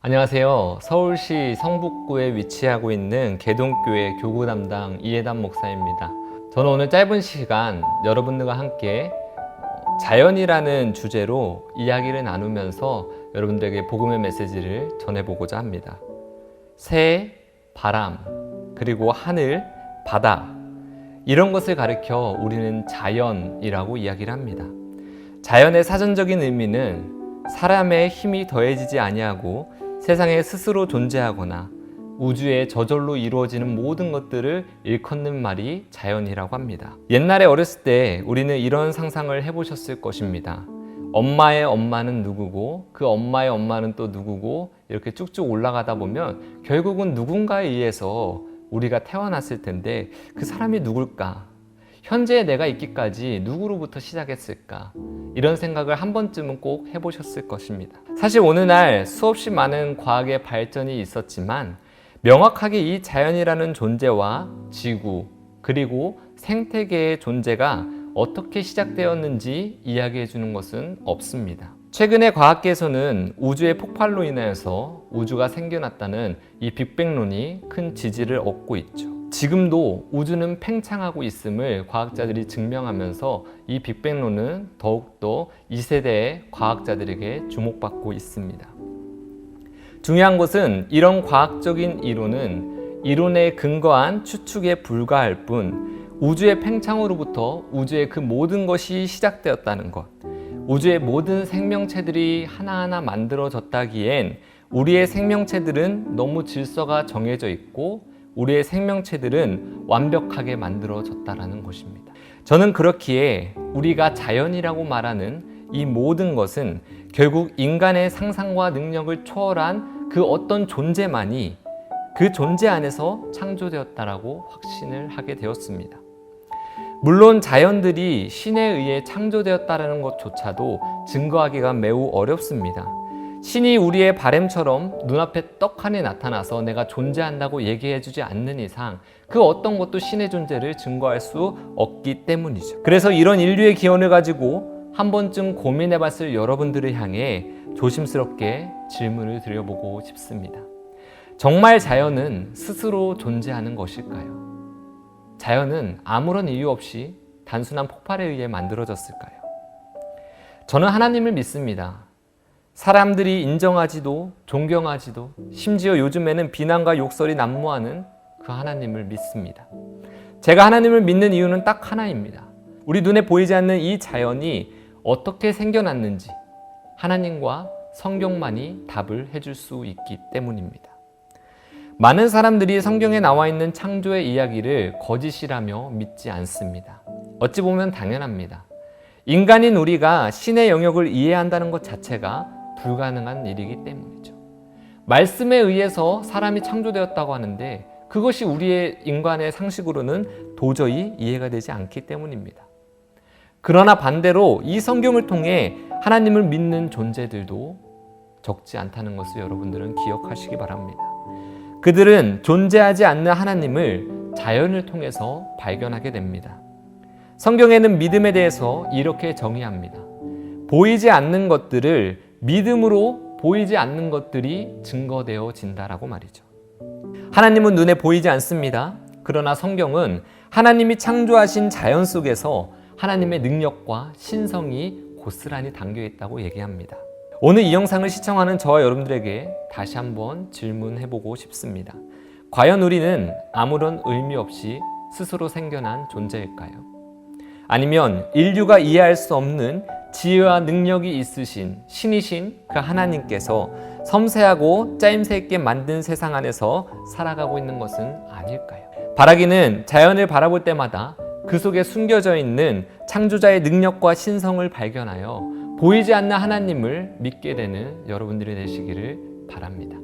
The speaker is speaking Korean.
안녕하세요. 서울시 성북구에 위치하고 있는 개동교회 교구 담당 이해담 목사입니다. 저는 오늘 짧은 시간 여러분들과 함께 자연이라는 주제로 이야기를 나누면서 여러분들에게 복음의 메시지를 전해보고자 합니다. 새, 바람, 그리고 하늘, 바다, 이런 것을 가리켜 우리는 자연이라고 이야기를 합니다. 자연의 사전적인 의미는 사람의 힘이 더해지지 아니하고 세상에 스스로 존재하거나 우주에 저절로 이루어지는 모든 것들을 일컫는 말이 자연이라고 합니다. 옛날에 어렸을 때 우리는 이런 상상을 해보셨을 것입니다. 엄마의 엄마는 누구고 그 엄마의 엄마는 또 누구고 이렇게 쭉쭉 올라가다 보면 결국은 누군가에 의해서 우리가 태어났을 텐데 그 사람이 누굴까? 현재 내가 있기까지 누구로부터 시작했을까? 이런 생각을 한 번쯤은 꼭 해보셨을 것입니다. 사실 오늘날 수없이 많은 과학의 발전이 있었지만 명확하게 이 자연이라는 존재와 지구 그리고 생태계의 존재가 어떻게 시작되었는지 이야기해 주는 것은 없습니다. 최근에 과학계에서는 우주의 폭발로 인하여서 우주가 생겨났다는 이 빅뱅론이 큰 지지를 얻고 있죠. 지금도 우주는 팽창하고 있음을 과학자들이 증명하면서 이 빅뱅론은 더욱더 2세대의 과학자들에게 주목받고 있습니다. 중요한 것은 이런 과학적인 이론은 이론에 근거한 추측에 불과할 뿐 우주의 팽창으로부터 우주의 그 모든 것이 시작되었다는 것, 우주의 모든 생명체들이 하나하나 만들어졌다기엔 우리의 생명체들은 너무 질서가 정해져 있고 우리의 생명체들은 완벽하게 만들어졌다는 것입니다. 저는 그렇기에 우리가 자연이라고 말하는 이 모든 것은 결국 인간의 상상과 능력을 초월한 그 어떤 존재만이 그 존재 안에서 창조되었다라고 확신을 하게 되었습니다. 물론 자연들이 신에 의해 창조되었다는 것조차도 증거하기가 매우 어렵습니다. 신이 우리의 바램처럼 눈앞에 떡하니 나타나서 내가 존재한다고 얘기해주지 않는 이상 그 어떤 것도 신의 존재를 증거할 수 없기 때문이죠. 그래서 이런 인류의 기원을 가지고 한 번쯤 고민해봤을 여러분들을 향해 조심스럽게 질문을 드려보고 싶습니다. 정말 자연은 스스로 존재하는 것일까요? 자연은 아무런 이유 없이 단순한 폭발에 의해 만들어졌을까요? 저는 하나님을 믿습니다. 사람들이 인정하지도 존경하지도 심지어 요즘에는 비난과 욕설이 난무하는 그 하나님을 믿습니다. 제가 하나님을 믿는 이유는 딱 하나입니다. 우리 눈에 보이지 않는 이 자연이 어떻게 생겨났는지 하나님과 성경만이 답을 해줄 수 있기 때문입니다. 많은 사람들이 성경에 나와 있는 창조의 이야기를 거짓이라며 믿지 않습니다. 어찌 보면 당연합니다. 인간인 우리가 신의 영역을 이해한다는 것 자체가 불가능한 일이기 때문이죠. 말씀에 의해서 사람이 창조되었다고 하는데 그것이 우리의 인간의 상식으로는 도저히 이해가 되지 않기 때문입니다. 그러나 반대로 이 성경을 통해 하나님을 믿는 존재들도 적지 않다는 것을 여러분들은 기억하시기 바랍니다. 그들은 존재하지 않는 하나님을 자연을 통해서 발견하게 됩니다. 성경에는 믿음에 대해서 이렇게 정의합니다. 보이지 않는 것들을 믿음으로 보이지 않는 것들이 증거되어진다라고 말이죠. 하나님은 눈에 보이지 않습니다. 그러나 성경은 하나님이 창조하신 자연 속에서 하나님의 능력과 신성이 고스란히 담겨 있다고 얘기합니다. 오늘 이 영상을 시청하는 저와 여러분들에게 다시 한번 질문해보고 싶습니다. 과연 우리는 아무런 의미 없이 스스로 생겨난 존재일까요? 아니면 인류가 이해할 수 없는 지혜와 능력이 있으신 신이신 그 하나님께서 섬세하고 짜임새 있게 만든 세상 안에서 살아가고 있는 것은 아닐까요? 바라기는 자연을 바라볼 때마다 그 속에 숨겨져 있는 창조자의 능력과 신성을 발견하여 보이지 않는 하나님을 믿게 되는 여러분들이 되시기를 바랍니다.